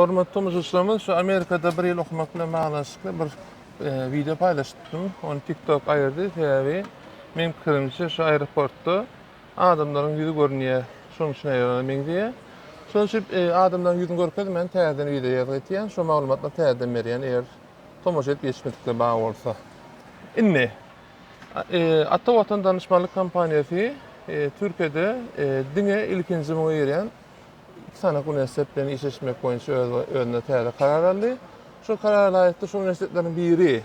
Hormatly mujyslarymyz, şu Amerikada bir ýyl okumak bilen baglanşykly bir video paýlaşdym. Onu TikTok aýyrdy. Täbi men pikirimçe şu aeroportda adamlaryň ýüzi görnýär. Şoň üçin aýyranyň diýe. Şoň üçin adamlaryň ýüzüni görkezdim, men täzeden video ýazyp etýän, şu maglumatlar täzeden berýän eger tomoş et geçmekle bagy bolsa. Inni Ata Watan Danışmanlyk Kampaniýasy Türkiýede diňe ilkinji muňa ýeren sanak üniversitetlerini işleşmek boýunça önüne täze karar aldy. Şu karar aýtdy, şu üniversitetleriň biri,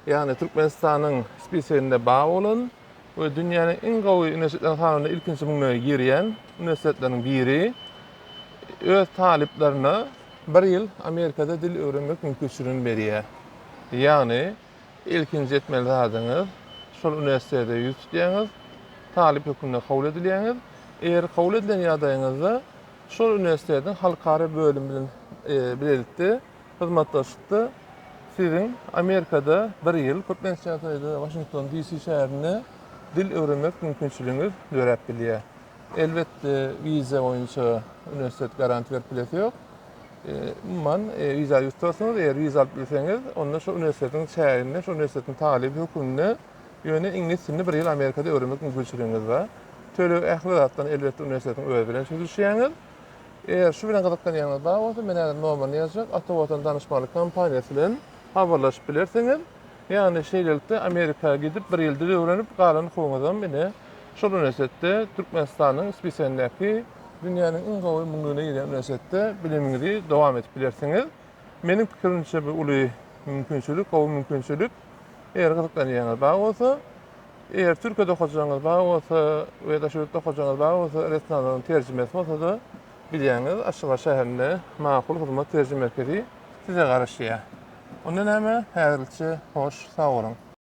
ýani Türkmenistanyň spesialinde bagy bolan we dünýäniň en gowy üniversitetleriň sanatyna ilkinji muňa ýeren üniversitetleriň biri öz taliplerine bir ýyl Amerikada dil öwrenmek mümkinçiligini berýär. Ýani ilkinji etmeli zadyňyz şol üniversitede ýüz tutýaňyz, talip hökümine kabul edilýäňiz. Eger kabul edilen ýagdaýyňyzda şol üniversiteden halkara bölüm bilen birlikde hyzmatlaşykdy. Siziň Amerikada bir ýyl Türkmenistanda Washington DC şäherine dil öwrenmek mümkinçiligiňiz dörep bilýär. Elbetde viza boýunça üniversitet garanti berip bilýär ýok. Man viza ýurtdasyňyz, eger viza alyp bilseňiz, onda şo üniversitetiň şäherine, şo üniversitetiň talibi hökümine ýöne ingliz dilini bir ýyl Amerikada öwrenmek mümkinçiligiňiz bar. Töle ähliratdan elbetde üniversitetiň öýe bilen söýleşýäňiz. Eger şu bilen gyzykdanýaňyz bar bolsa, men häzir nomeryny ýazjak, Ata Watan Danışmanlyk Kampaniýasy bilen habarlaşyp bilersiňiz. Ýani şeýlelikde Amerikaya gidip bir ýyl dil öwrenip galan hoňuzdan meni şol üniversitetde Türkmenistanyň spesialindäki dünýäniň en gowy muňyna ýeren üniversitetde bilimiňizi dowam etip bilersiňiz. Meniň pikirimçe bu uly mümkinçilik, gowy mümkinçilik. Eger gyzykdanýaňyz bar bolsa, eger Türkiýede okajagyňyz bar bolsa we-da şurda okajagyňyz bar bolsa, restoranyň terjimesi bolsa da bilýäňiz, Aşgabat şäherinde makul hyzmat terjime merkezi size garaşýar. Ondan näme? Häzirçe hoş, sag bolun.